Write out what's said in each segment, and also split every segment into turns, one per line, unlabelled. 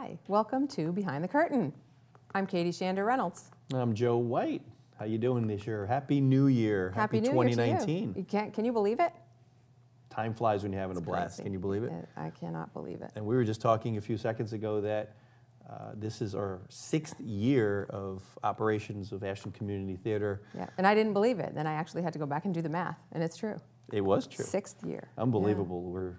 Hi, welcome to Behind the Curtain. I'm Katy Shander-Reynolds.
I'm Joe White. How you doing this year? Happy New Year.
Happy New
2019.
Year to you. Can you believe it?
Time flies when you're having a blast.
Crazy.
Can you believe it?
I cannot believe it.
And we were just talking a few seconds ago that this is our 6th year of operations of Ashland Community Theater.
Yeah, and I didn't believe it. Then I actually had to go back and do the math, and it's true.
It was true.
6th year.
Unbelievable. Yeah. We're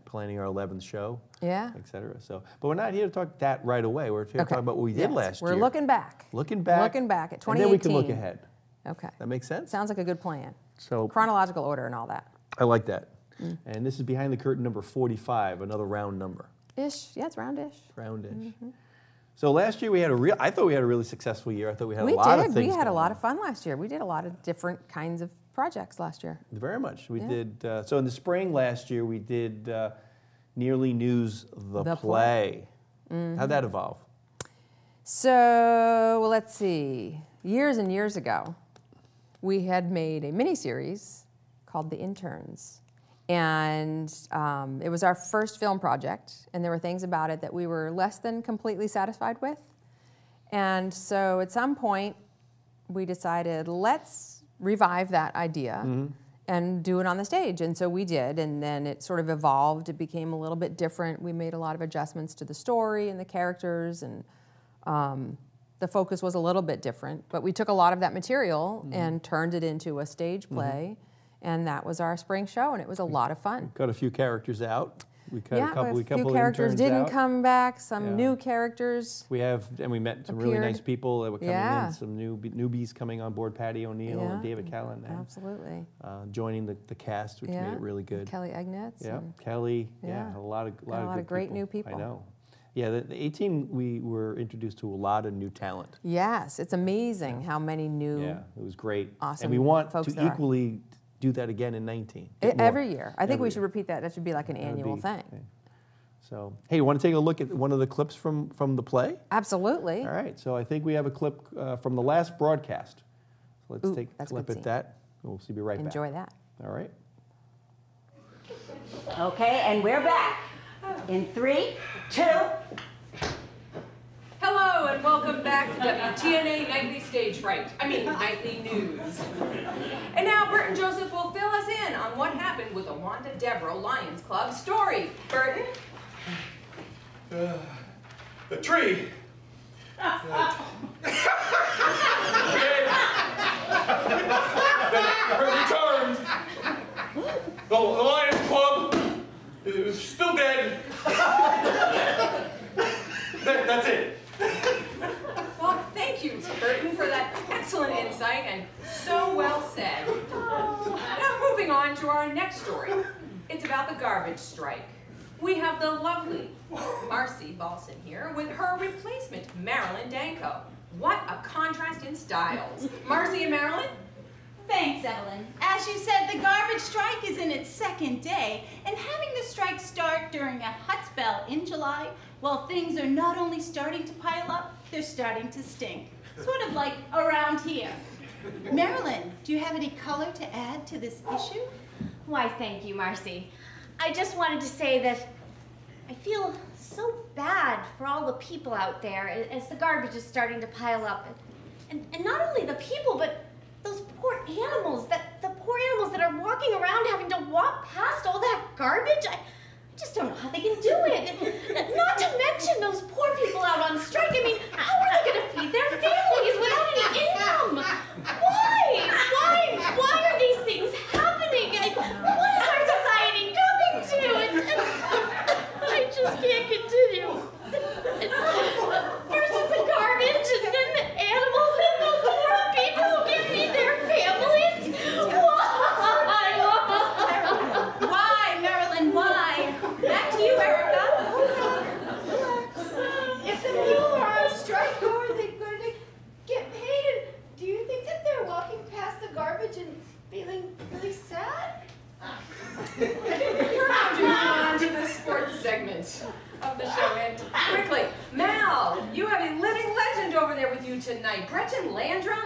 planning our 11th show,
yeah,
et cetera. So, but we're not here to talk that right away. We're here to talk about what we did last year.
We're looking back.
Looking back.
Looking back at 2018.
And then we can look ahead.
Okay.
That makes sense?
Sounds like a good plan.
So
chronological order and all that.
I like that. And this is Behind the Curtain number 45, another round number.
Ish. Yeah, it's roundish.
Roundish.
Mm-hmm.
So last year I thought we had a really successful year. I thought we had a lot of things.
We had a lot of fun last year. We did a lot of different kinds of projects last year.
Very much. We did. So in the spring last year, we did Nearly News, the play.
Mm-hmm.
How'd that evolve?
So, well, let's see. Years and years ago, we had made a miniseries called The Interns. And it was our first film project, and there were things about it that we were less than completely satisfied with. And so at some point, we decided, let's revive that idea and do it on the stage. And so we did, and then it sort of evolved. It became a little bit different. We made a lot of adjustments to the story and the characters, and the focus was a little bit different. But we took a lot of that material and turned it into a stage play. And that was our spring show, and it was a lot of fun.
Cut a few characters out. We cut
a few characters didn't come back. Some new characters.
We met some really nice people that were coming in. Some newbies coming on board. Patty O'Neill and David Callan.
Absolutely.
Joining the cast, which made it really good.
Kelly Egnetz.
Yeah, Kelly. Yeah, a lot of
great new people.
I know. Yeah, the 18 we were introduced to a lot of new talent.
Yes, it's amazing how many new.
Yeah, it was great.
Awesome.
And we want
folks
to equally do that again in 19.
Every year. I think we should repeat that. That should be like an annual thing.
Okay. So, hey, you want to take a look at one of the clips from the play?
Absolutely.
All right. So I think we have a clip from the last broadcast. So let's take a clip at that. We'll be right back.
Enjoy that.
All right.
Okay, and we're back. In 3, 2.
Hello and welcome back to WTNA Nightly Nightly News. And now Bert and Joseph will fill us in on what happened with the Wanda Devereaux Lions Club story. Burton?
The tree. Returned. The Lions Club is still dead. That's it.
Well, thank you, Burton, for that excellent insight and so well said. Now moving on to our next story. It's about the garbage strike. We have the lovely Marcy Balson here with her replacement, Marilyn Danko. What a contrast in styles. Marcy and Marilyn?
Thanks, Evelyn. As you said, the garbage strike is in its 2nd day, and having the strike start during a hot spell in July, well, things are not only starting to pile up, they're starting to stink. Sort of like around here. Marilyn, do you have any color to add to this issue?
Why, thank you, Marcy. I just wanted to say that I feel so bad for all the people out there as the garbage is starting to pile up. And not only the people, but those poor animals, the poor animals that are walking around having to walk past all that garbage. I just don't know how they can do it. Not to mention those poor people out on strike. I mean, how are they going to feed their families without any income? Why are these things happening? What is our society coming to? I just can't continue. First it's the garbage, and then the animals, and then those poor people who can feed their families.
Why, Marilyn, why? Back to you, Erica.
If the people are on strike, how are they going to get paid? And do you think that they're walking past the garbage and feeling really sad?
We're now moving on to the sports segment of the show. And quickly, Mal, you have a living legend over there with you tonight. Gretchen Landrum?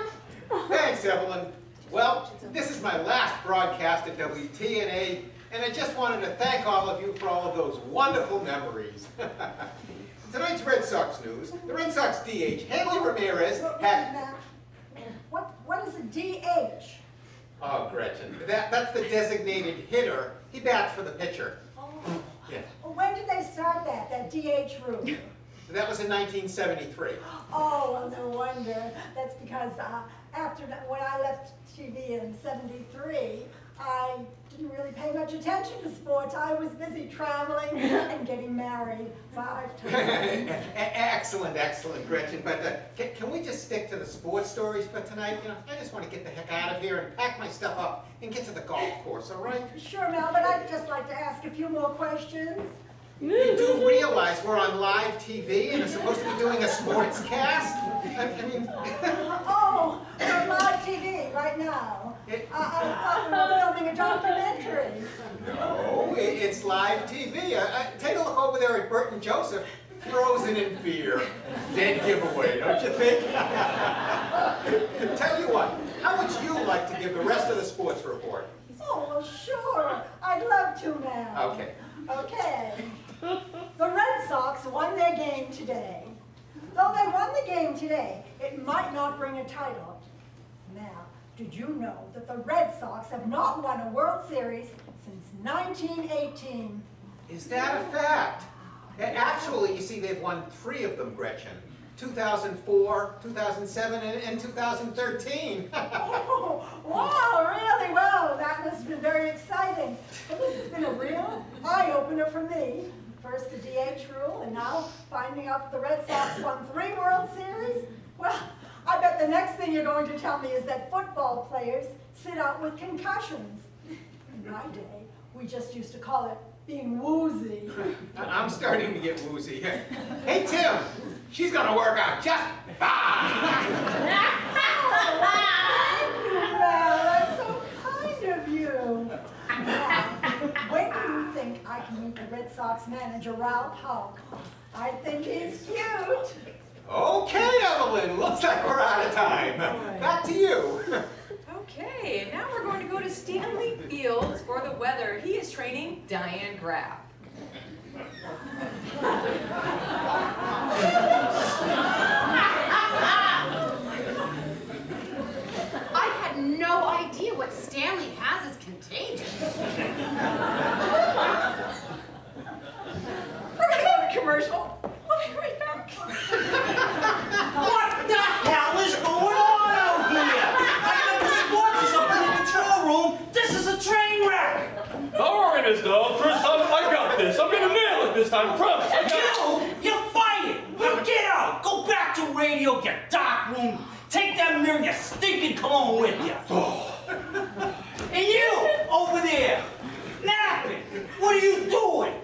Thanks, Evelyn. Well, this is my last broadcast at WTNA, and I just wanted to thank all of you for all of those wonderful memories. tonight's Red Sox news. The Red Sox DH, Hanley Ramirez, had...
What is a DH?
Oh, Gretchen, that's the designated hitter. He bats for the pitcher.
Oh.
Yeah.
Well, when did they start that DH rule?
That was in 1973.
Oh, well, no wonder. That's because when I left TV in '73, I didn't really pay much attention to sports. I was busy traveling and getting married 5 times.
Excellent, excellent, Gretchen. But can we just stick to the sports stories for tonight? You know, I just want to get the heck out of here and pack my stuff up and get to the golf course, all right?
Sure, Mel, but I'd just like to ask a few more questions.
You do realize we're on live TV and are supposed to be doing a sports cast? I mean...
Oh, we're on live TV right now. I thought we were filming a documentary.
No, it's live TV. Take a look over there at Bert and Joseph, frozen in fear. Dead giveaway, don't you think? Tell you what, how would you like to give the rest of the sports report?
Oh, well, sure. I'd love to now.
Okay.
Okay. The Red Sox won their game today. Though they won the game today, it might not bring a title. Now, did you know that the Red Sox have not won a World Series since 1918?
Is that a fact? Actually, you see, they've won 3 of them, Gretchen. 2004, 2007, and 2013.
Oh, wow, really? Well, that must have been very exciting. Well, this has been a real eye-opener for me. First the DH rule, and now finding out that the Red Sox won 3 World Series. Well, I bet the next thing you're going to tell me is that football players sit out with concussions. In my day, we just used to call it being woozy.
I'm starting to get woozy. Hey, Tim, she's going to work out just fine.
Thank you, Mel. That's so kind of you. When do you think I can meet the Red Sox manager, Ralph Houck? I think he's cute.
Okay, Evelyn, looks like we're out of time. Back to you.
Okay, and now we're going to go to Stanley Fields for the weather. He is training Diane Graff.
I had no idea what Stanley has is contagious.
We're going to go to commercial. We'll be right back.
What the hell is going on out here? I got the sports is up in the control room. This is a train wreck.
Don't worry, Miss Dove. First time I got this. I'm gonna nail it this time. Promise.
You're fired. Now get out. Go back to radio, you dark room. Take that mirror and your stinking cologne with you. And you, over there, napping. What are you doing?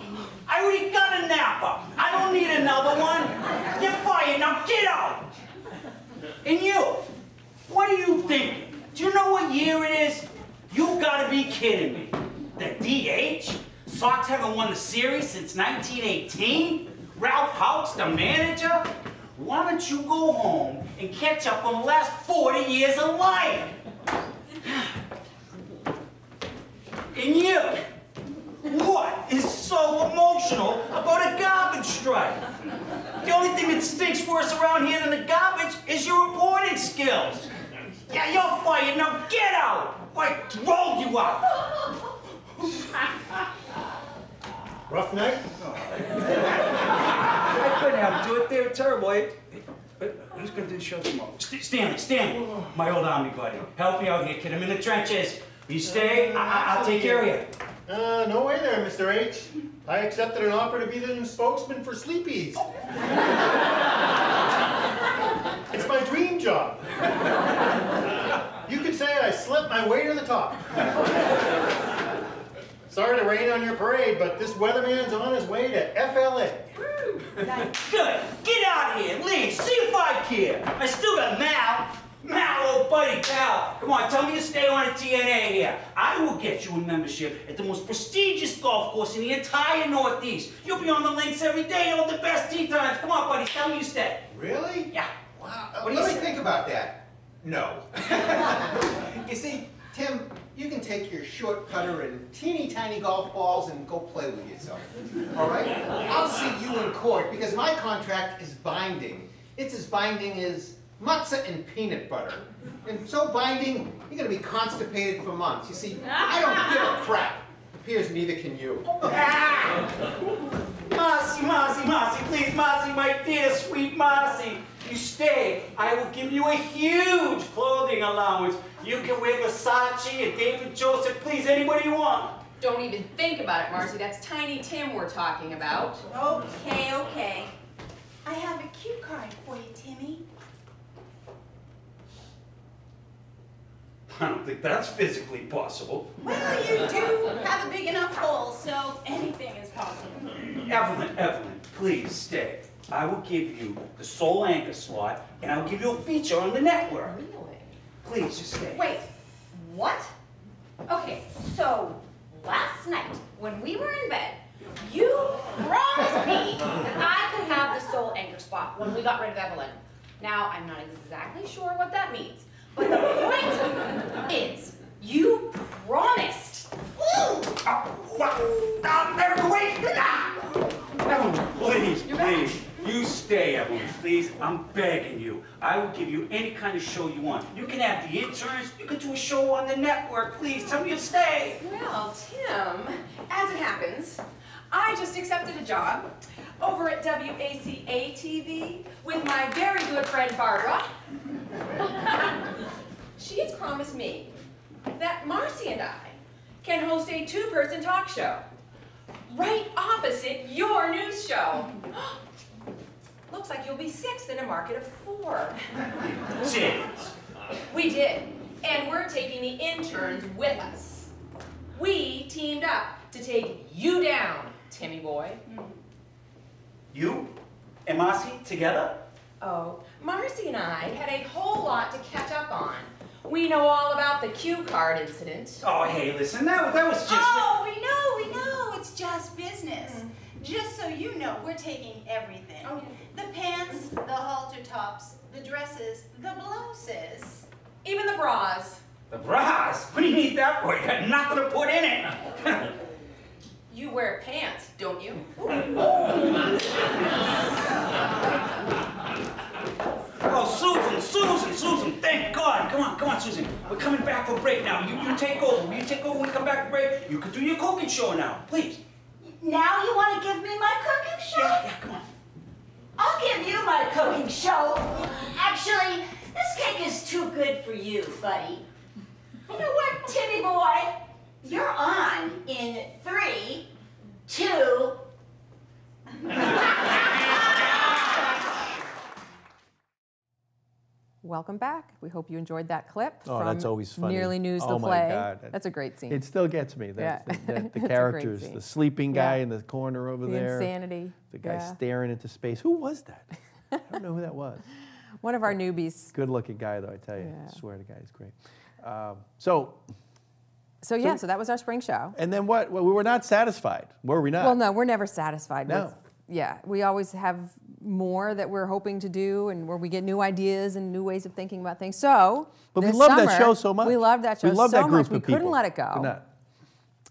I already got a napper. I don't need another one. You're fired. Now get out. And you, what are you thinking? Do you know what year it is? You gotta be kidding me. The DH? Sox haven't won the series since 1918? Ralph Houck's the manager? Why don't you go home and catch up on the last 40 years of life? And you, what is so emotional about a garbage strike? The only thing that stinks worse around here than the garbage is your reporting skills. Yeah, you're fired. Now get out! I rolled you out.
Rough night?
I couldn't help do it. They were terrible. Who's going to do the show tomorrow? Stanley, my old army buddy. Help me out here, kid. I'm in the trenches. You stay, I'll take care of you.
No way there, Mr. H. I accepted an offer to be the new spokesman for Sleepy's. It's my dream job. You could say I slept my way to the top. Sorry to rain on your parade, but this weatherman's on his way to FLA.
Good. Get out of here. Leave. See if I care. I still got Mal. Mal, old buddy, pal. Come on, tell me to stay on at TNA here. I will get you a membership at the most prestigious golf course in the entire Northeast. You'll be on the links every day, all the best tee times. Come on, buddy, tell me you stay.
Really?
Yeah.
Wow. What do you think about that? No. You see, Tim, you can take your short putter and teeny tiny golf balls and go play with yourself. All right? I'll see you in court because my contract is binding. It's as binding as matzah and peanut butter. And so binding, you're going to be constipated for months. You see, I don't give a crap. Appears neither can you.
Marcy, please, Marcy, my dear, sweet Marcy. You stay. I will give you a huge clothing allowance. You can wear Versace and David Joseph, please, anybody you want.
Don't even think about it, Marcy. That's Tiny Tim we're talking about.
Okay, okay. I have a cue card for you, Timmy.
I don't think that's physically possible.
Well, you do have a big enough hole, so anything is possible.
Evelyn, please stay. I will give you the sole anchor slot, and I will give you a feature on the network.
Really?
Please, just stay.
Wait, what? Okay, so last night when we were in bed, you promised me that I could have the sole anchor spot when we got rid of Evelyn. Now, I'm not exactly sure what that means, but the point is, you promised.
Evelyn, wait! Evelyn, please. You stay, Evelyn, please. I'm begging you. I will give you any kind of show you want. You can have the interns. You can do a show on the network. Please, tell me you'll stay.
Well, Tim, as it happens, I just accepted a job over at WACA TV with my very good friend Barbara. She has promised me that Marcy and I can host a two-person talk show right opposite your news show. Looks like you'll be sixth in a market of 4.
James.
We did, and we're taking the interns with us. We teamed up to take you down, Timmy boy.
You and Marcy together?
Oh, Marcy and I had a whole lot to catch up on. We know all about the cue card incident.
Oh, hey, listen, that was just...
Oh, we know, it's just business. Just so you know, we're taking everything.
Oh,
the pants, the halter tops, the dresses, the blouses.
Even the bras.
The bras? What do you need that for? You got nothing to put in it.
You wear pants, don't you?
Oh, Susan, thank God. Come on, Susan. We're coming back for break now. You take over. You take over when we come back for break. You can do your cooking show now, please.
Now you want to give me my cooking show?
Yeah, come on.
I'll give you my cooking show. Actually, this cake is too good for you, buddy. You know what, Timmy boy? You're on in 3, 2...
Welcome back. We hope you enjoyed that clip.
Oh, that's always funny.
Nearly News the
Oh
Play.
My God.
That's a great scene.
It still gets me.
Yeah.
The characters, the sleeping guy in the corner over
the
there.
Insanity.
The guy staring into space. Who was that? I don't know who that was.
One of our newbies.
Good looking guy though, I tell you.
Yeah.
I swear to God, he's great.
So that was our spring show.
And then what? Well, we were not satisfied, were we not?
Well, no, we're never satisfied.
No.
We always have more that we're hoping to do, and where we get new ideas and new ways of thinking about things. So,
but we love that show so much.
We love that show
we love
so
that group
much.
of
We
people.
couldn't let it go.
Could not.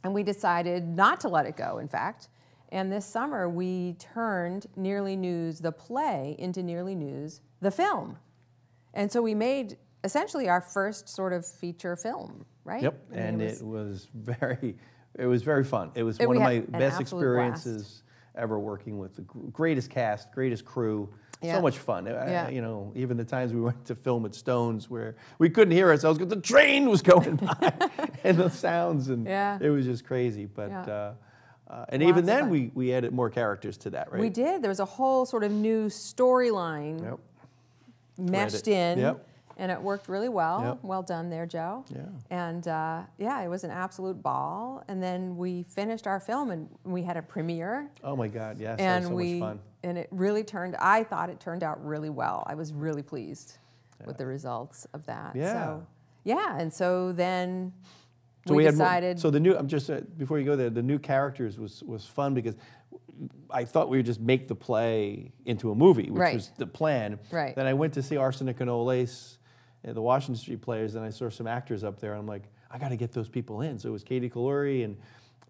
And we decided not to let it go, in fact. And this summer, we turned Nearly News, the play, into Nearly News, the film. And so we made essentially our first sort of feature film, right?
Yep, and it was very fun. It was one of my best experiences ever working with the greatest cast, greatest crew.
Yeah.
So much fun.
Yeah.
You know, even the times we went to film at Stones where we couldn't hear ourselves because the train was going by and the sounds, and it was just crazy. But and even then we added more characters to that, right?
We did. There was a whole sort of new storyline meshed in.
Yep.
And it worked really well.
Yep.
Well done there, Joe.
Yeah.
And it was an absolute ball. And then we finished our film, and we had a premiere.
Oh my God, yes,
and
that was so much fun.
And it really I thought it turned out really well. I was really pleased with the results of that.
Yeah.
And so then
So
we
had
decided.
so the new, I'm just before you go there, the new characters was fun because I thought we would just make the play into a movie, which was the plan.
Right.
Then I went to see Arsenic and Olace the Washington Street Players, and I saw some actors up there, and I'm like, I got to get those people in. So it was Katie Calori and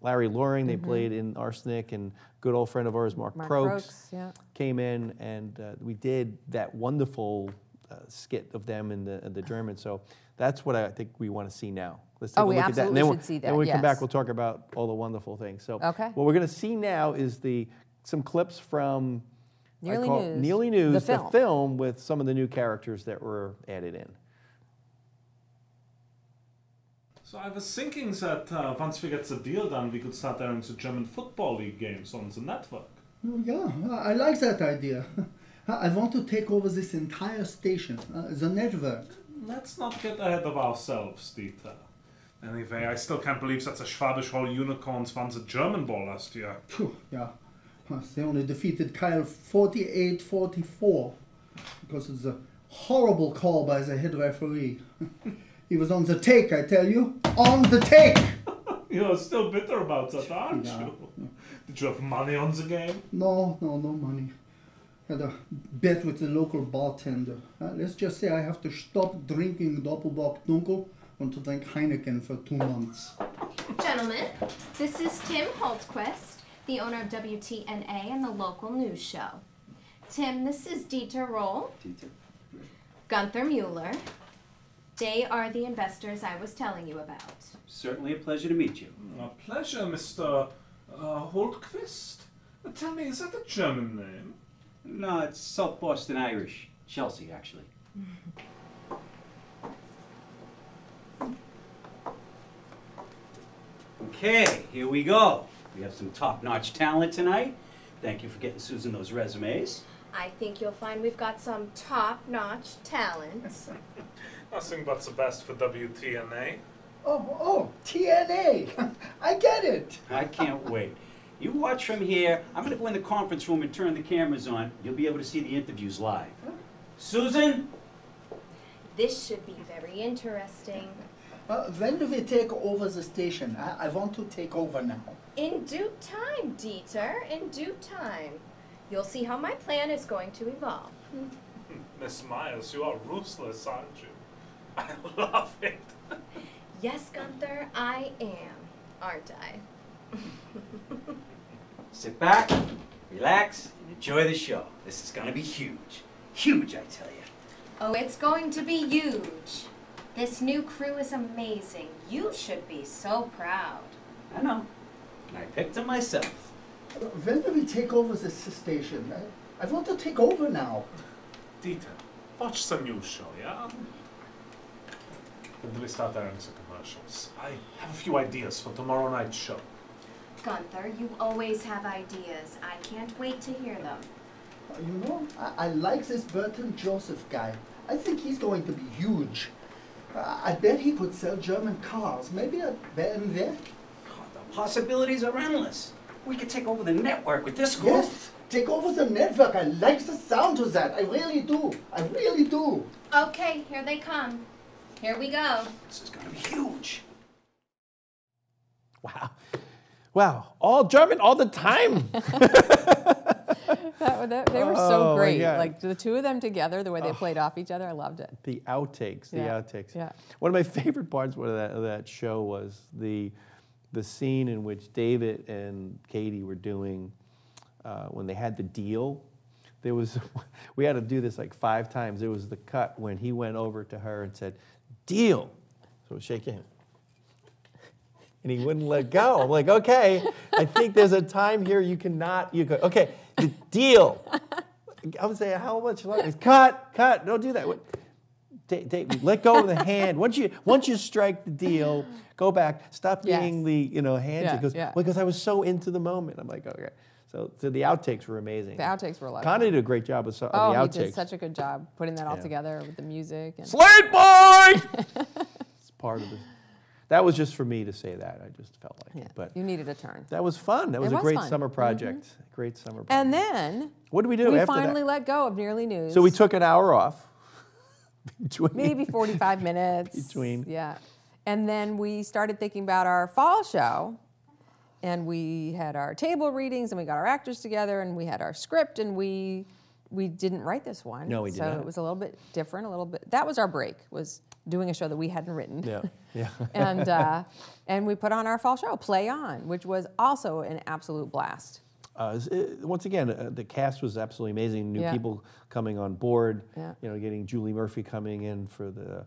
Larry Loring. They played in Arsenic, and good old friend of ours, Mark Prokes, came in, and we did that wonderful skit of them and the German. So that's what I think we want to see now. Let's take a look at that. And then
should see that.
Then when we come back, we'll talk about all the wonderful things. So what we're going to see now is some clips from Nearly News, the film with some of the new characters that were added in.
So I was thinking that once we get the deal done, we could start airing the German Football League games on the network.
Oh, yeah, I like that idea. I want to take over this entire station, the network.
Let's not get ahead of ourselves, Dieter. Anyway, I still can't believe that the Schwabish Hall Unicorns won the German Bowl last year.
Yeah, they only defeated Kyle 48-44 because of the horrible call by the head referee. He was on the take, I tell you. On the take!
You're still bitter about that, aren't you? Did you have money on the game?
No money. Had a bet with the local bartender. Let's just say I have to stop drinking Doppelbock Dunkel and to drink Heineken for 2 months.
Gentlemen, this is Tim Holtquist, the owner of WTNA and the local news show. Tim, this is Dieter Roll. Gunther Mueller. They are the investors I was telling you about.
Certainly a pleasure to meet you.
A pleasure, Mr. Holtquist. Tell me, is that a German name?
No, it's South Boston Irish. Chelsea, actually. Okay, here we go. We have some top-notch talent tonight. Thank you for getting Susan those resumes.
I think you'll find we've got some top-notch talent.
Nothing but the best for WTNA.
Oh, TNA. I get it.
I can't wait. You watch from here. I'm going to go in the conference room and turn the cameras on. You'll be able to see the interviews live. Susan?
This should be very interesting.
When do we take over the station? I want to take over now.
In due time, Dieter, in due time. You'll see how my plan is going to evolve.
Miss Miles, you are ruthless, aren't you? I love it.
Yes, Gunther, I am, aren't I?
Sit back, relax, and enjoy the show. This is going to be huge. Huge, I tell you.
Oh, it's going to be huge. This new crew is amazing. You should be so proud.
I know. And I picked them myself.
When do we take over this station? I want to take over now.
Dieter, watch the news show, yeah? When do we start airing the commercials? I have a few ideas for tomorrow night's show.
Gunther, you always have ideas. I can't wait to hear them.
You know, I like this Burton Joseph guy. I think he's going to be huge. I bet he could sell German cars, maybe a BMW.
Oh, the possibilities are endless. We could take over the network with this group.
Yes, take over the network. I like the sound of that. I really do. I really do.
Okay, here they come. Here we go.
This is going to be huge.
Wow. Wow. All German all the time.
They were so great. Like the two of them together, the way they played off each other, I loved it.
The outtakes, the outtakes.
Yeah.
One of my favorite parts of that show was the scene in which David and Katie were doing when they had the deal. We had to do this like 5 times. It was the cut when he went over to her and said, "Deal." So shake your hand. And he wouldn't let go. I'm like, okay, I think there's a time here you cannot, okay, the deal. I would say, how much longer? Cut, don't do that. Dave, let go of the hand. Once you strike the deal, go back, stop being the hand. Because I was so into the moment. I'm like, okay. So the outtakes were amazing.
The outtakes were a lot of
Connie
fun.
did a great job with the outtakes.
He did such a good job putting that all together with the music. And
Slade boy! It's part of it. That was just for me to say that. I just felt like it. But
you needed a turn.
That was fun. That was a great summer project. Great summer project.
And then
what did we do
we
after that?
We finally let go of Nearly News.
So we took an hour off.
Maybe 45 minutes.
Between.
Yeah. And then we started thinking about our fall show. And we had our table readings, and we got our actors together, and we had our script, and we we didn't write this one.
No, we did not.
So it was a little bit different, a little bit. That was our break, was doing a show that we hadn't written.
Yeah, yeah.
And we put on our fall show, Play On, which was also an absolute blast.
Once again, the cast was absolutely amazing. New people coming on board.
Yeah.
You know, getting Julie Murphy coming in from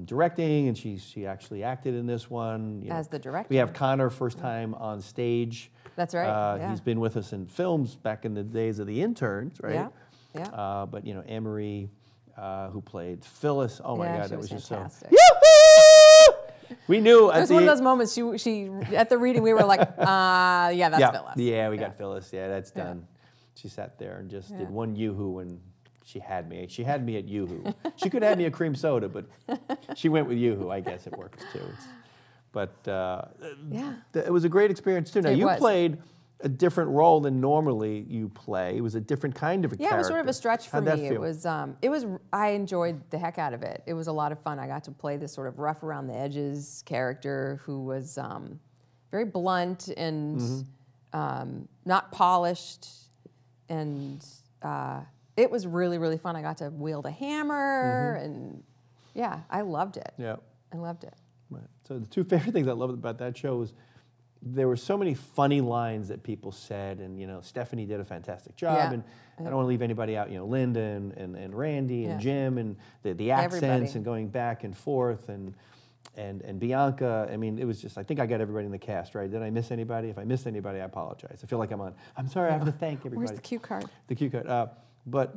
directing, and she actually acted in this one.
As the director.
We have Connor first time on stage.
That's right.
He's been with us in films back in the days of The Interns, right?
Yeah. Yeah.
But you know, Anne-Marie, who played Phyllis. Oh my God, that was just so. We knew.
It was one of those moments. She at the reading we were like, yeah, that's Phyllis.
Yeah, we got Phyllis. Yeah, that's done. She sat there and just did one yoo-hoo, and she had me. She had me at yoo-hoo. She could have had me a cream soda, but she went with yoo-hoo. I guess it works too. But it was a great experience too. Now you played a different role than normally you play. It was a different kind of a character.
Yeah, it was sort of a stretch for me.
How'd that feel?
It was. I enjoyed the heck out of it. It was a lot of fun. I got to play this sort of rough around the edges character who was very blunt and not polished, and it was really, really fun. I got to wield a hammer, and yeah, I loved it.
Yeah,
I loved it.
Right. So the two favorite things I loved about that show was there were so many funny lines that people said, and you know, Stephanie did a fantastic job, and I don't want to leave anybody out. You know, Linda and Randy and Jim and the accents and going back and forth and Bianca. I mean, it was just. I think I got everybody in the cast right. Did I miss anybody? If I missed anybody, I apologize. I feel like I'm sorry. I have to thank everybody.
Where's the cue card?
The cue card. But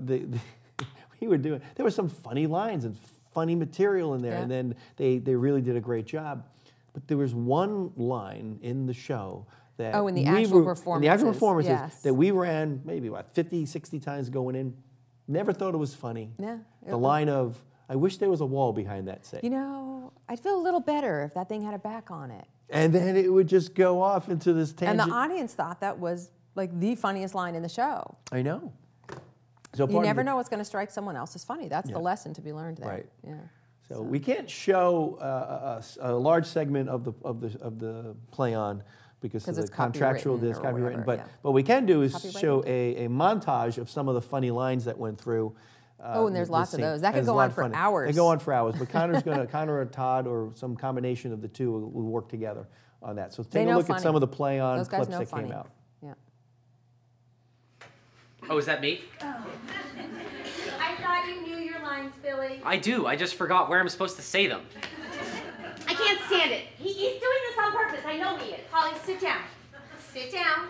we were doing. There were some funny lines and funny material in there, and then they really did a great job. But there was one line in the show that
in the actual performances,
that we ran maybe 50, 60 times going in. Never thought it was funny.
Yeah.
The line of, I wish there was a wall behind that safe.
You know, I'd feel a little better if that thing had a back on it.
And then it would just go off into this tangent.
And the audience thought that was like the funniest line in the show.
I know. So
you never know what's going to strike someone else as funny. That's the lesson to be learned there.
Right.
Yeah.
So we can't show a large segment of the Play On because of the contractual it's copywritten. But what we can do is show a montage of some of the funny lines that went through.
And there's lots of those. That could go on for hours.
They go on for hours. But Connor or Todd or some combination of the two will work together on that. So take a look at some of the Play On clips that came out.
Yeah.
Oh, is that me?
Oh. I thought you knew your lines, Billy.
I do. I just forgot where I'm supposed to say them.
I can't stand it. He's doing this on purpose. I know he is. Holly, sit down. Sit down.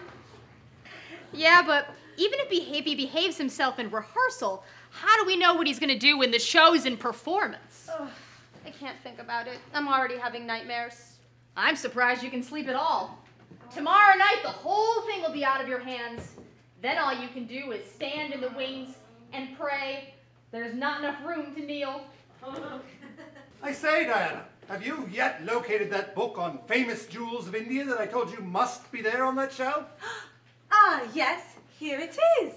Yeah, but even if he behaves himself in rehearsal, how do we know what he's going to do when the show's in performance?
Oh, I can't think about it. I'm already having nightmares.
I'm surprised you can sleep at all. Tomorrow night, the whole thing will be out of your hands. Then all you can do is stand in the wings and pray. There's not enough room to kneel.
I say, Diana, have you yet located that book on famous jewels of India that I told you must be there on that shelf?
Ah, yes, here it is.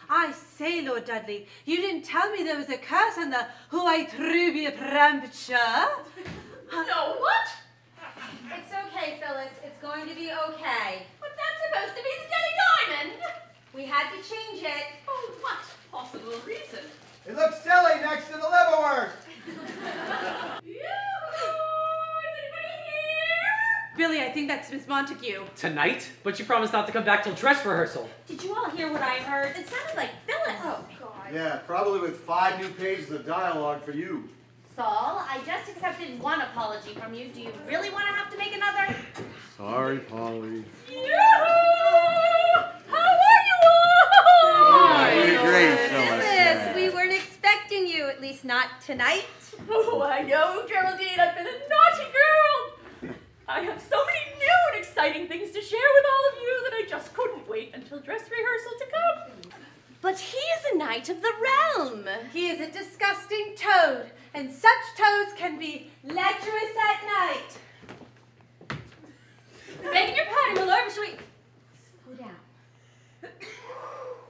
I say, Lord Dudley, you didn't tell me there was a curse on the Huaytrubia Pramcha.
No, what?
It's okay, Phyllis. It's going to be okay.
But that's supposed to be the Jelly Diamond.
We had to change it.
Oh, what possible reason?
It looks silly next to the liverwurst.
Billy, I think that's Miss Montague.
Tonight? But you promised not to come back till dress rehearsal.
Did you all hear what I heard? It sounded like Phyllis. Oh, God.
Yeah, probably with 5 new pages of dialogue for you.
Saul, I just accepted one apology from you. Do you really want to have to make another?
Sorry, Polly.
Yoo-hoo! How are you all?
Hi. You're great, Phyllis.
We weren't expecting you, at least not tonight.
Oh, I know, Geraldine. I've been a naughty girl. I have so many new and exciting things to share with all of you that I just couldn't wait until dress rehearsal to come.
But he is a knight of the realm.
He is a disgusting toad, and such toads can be lecherous at night.
Begging your pardon, my lord, shall we...
Slow down.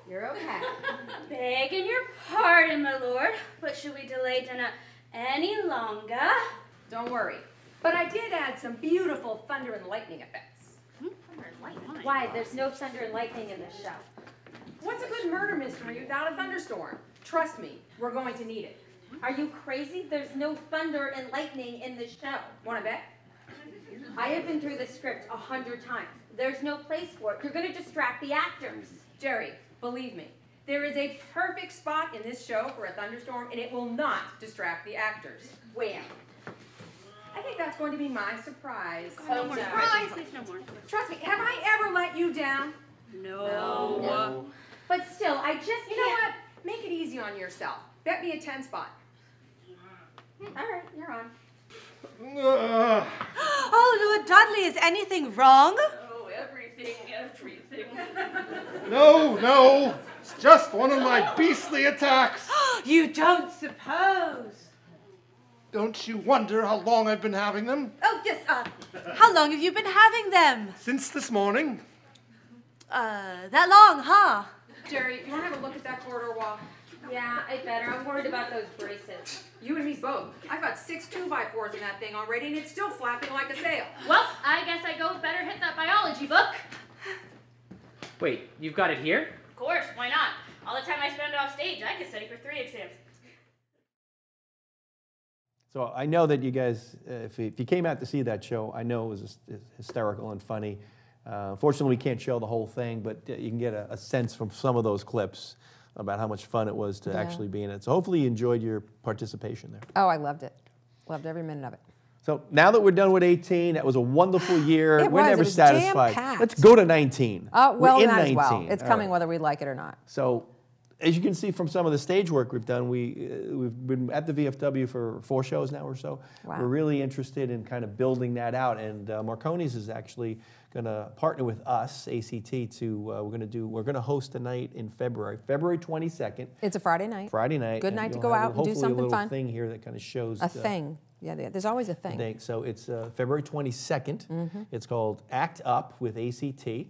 You're okay.
Begging your pardon, my lord, but should we delay dinner any longer?
Don't worry. But I did add some beautiful thunder and lightning effects.
Thunder and lightning? Why? There's no thunder and lightning in this show.
What's a good murder mystery without a thunderstorm? Trust me, we're going to need it.
Are you crazy? There's no thunder and lightning in the show.
Wanna bet?
I have been through the script 100 times. There's no place for it. You're going to distract the actors.
Jerry, believe me, there is a perfect spot in this show for a thunderstorm, and it will not distract the actors.
Where?
I think that's going to be my surprise.
No more surprises, please, no more.
Trust me, have I ever let you down?
No.
But still, I just
You know what? Make it easy on yourself. Bet me a 10 spot.
All right, you're on.
Oh, Lord Dudley, is anything wrong?
Oh, everything.
No, it's just one of my beastly attacks.
You don't suppose?
Don't you wonder how long I've been having them?
Oh, yes, how long have you been having them?
Since this morning.
That long, huh?
Jerry, you want to have a look at that corridor wall?
Yeah, I better. I'm worried about those braces.
You and me both. I've got 6 2x4s in that thing already, and it's still flapping like a sail.
Well, I guess I better hit that biology book.
Wait, you've got it here?
Of course, why not? All the time I spend off stage, I could study for 3 exams.
So I know that you guys, if you came out to see that show, I know it was hysterical and funny. Unfortunately, we can't show the whole thing, but you can get a sense from some of those clips about how much fun it was to actually be in it. So hopefully you enjoyed your participation there.
Oh, I loved it. Loved every minute of it.
So now that we're done with 18, that was a wonderful year. We're never satisfied.
jam-packed.
Let's go to 19.
Well,
we're in
might
19.
as well. It's
All
coming
right.
whether we like it or not.
So as you can see from some of the stage work we've done, we've been at the VFW for 4 shows now or so.
Wow.
We're really interested in kind of building that out, and Marconi's is actually going to partner with us, ACT, to we're going to host a night in February 22nd.
It's a Friday night.
Friday night.
Good
and
night to
you'll
go
have
out and do
hopefully
something
a little
fun.
thing here that kind of shows
A thing. Yeah, there's always a thing.
So it's February 22nd.
Mhm.
It's called Act Up with ACT,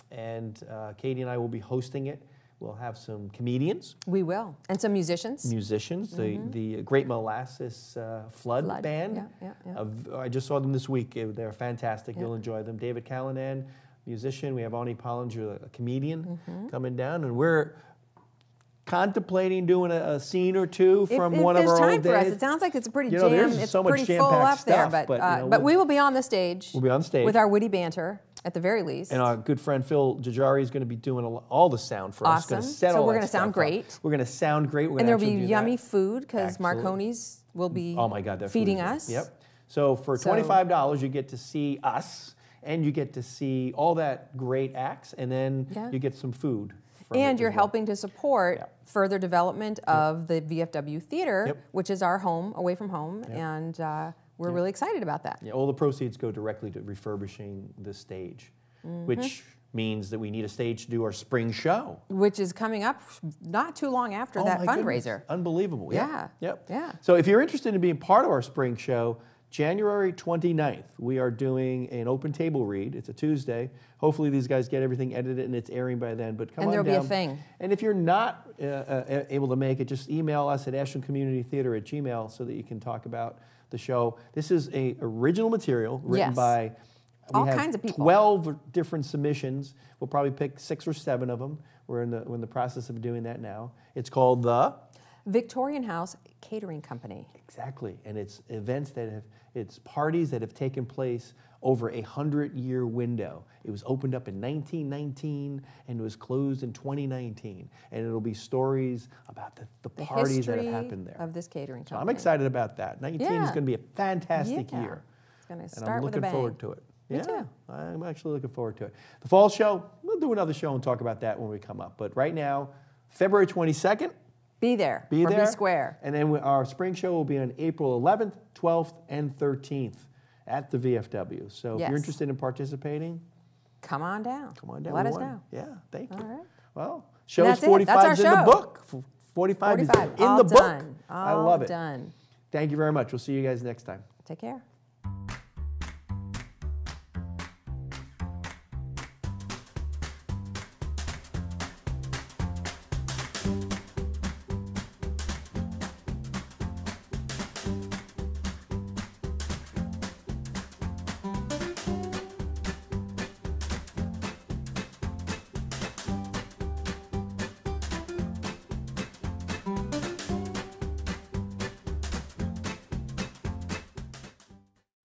and Katie and I will be hosting it. We'll have some comedians.
We will. And some musicians.
The Great Molasses Flood Band.
Yeah.
I just saw them this week. They're fantastic.
Yeah.
You'll enjoy them. David Callanan, musician. We have Arnie Pollinger, a comedian, coming down. And we're contemplating doing a scene or two from one of our old days.
If there's time for us, it sounds like it's a pretty
there's so much
pretty full
jam-packed
up there.
stuff,
But we will be on the stage.
We'll be on stage.
With our witty banter, at the very least.
And our good friend Phil Jajari is going to be doing all the sound for us.
Awesome.
Set
So
all
we're
that
going to sound
stuff up.
great.
We're going to sound great. We're
And
gonna
there'll be
actually do
yummy
that.
food because
Absolutely.
Marconi's will be
Oh my God, that
feeding
food is
us.
good. Yep. So for $25, you get to see us, and you get to see all that great acts, and then you get some food.
And you're helping to support further development of the VFW Theater, which is our home, away from home, and we're really excited about that.
Yeah, all the proceeds go directly to refurbishing the stage, which means that we need a stage to do our spring show.
Which is coming up not too long after that
my
fundraiser.
goodness. Unbelievable.
Yeah.
Yep.
Yeah.
So if you're interested in being part of our spring show, January 29th, we are doing an open table read. It's a Tuesday. Hopefully these guys get everything edited and it's airing by then. But come on down.
And there'll be a thing.
And if you're not able to make it, just email us at ashlandcommunitytheater@gmail.com so that you can talk about the show. This is original material written by
all kinds of people.
12 different submissions. We'll probably pick 6 or 7 of them. We're in the process of doing that now. It's called the
Victorian House Catering Company.
Exactly, and it's events it's parties that have taken place over a 100-year window. It was opened up in 1919 and it was closed in 2019, and it'll be stories about the parties that have happened there.
Of this catering company.
So I'm excited about that. 19 is going to be a fantastic year.
It's going to
And
start
I'm
with a
looking
bang.
forward to it.
Me too.
I'm actually looking forward to it. The fall show, we'll do another show and talk about that when we come up. But right now, February 22nd.
Be there.
Be
or
there.
Be square.
And then our spring show will be on April 11th, 12th, and 13th at the VFW. So if
Yes.
you're interested in participating,
come on down.
Come on down.
Let
We
us
want-
know.
Yeah, thank you.
All right.
Well,
And
show's
that's it.
45
That's
is
our
in the
show.
book. 45 is
45.
in
All
the book.
done.
I
All
love it.
done.
Thank you very much. We'll see you guys next time.
Take care.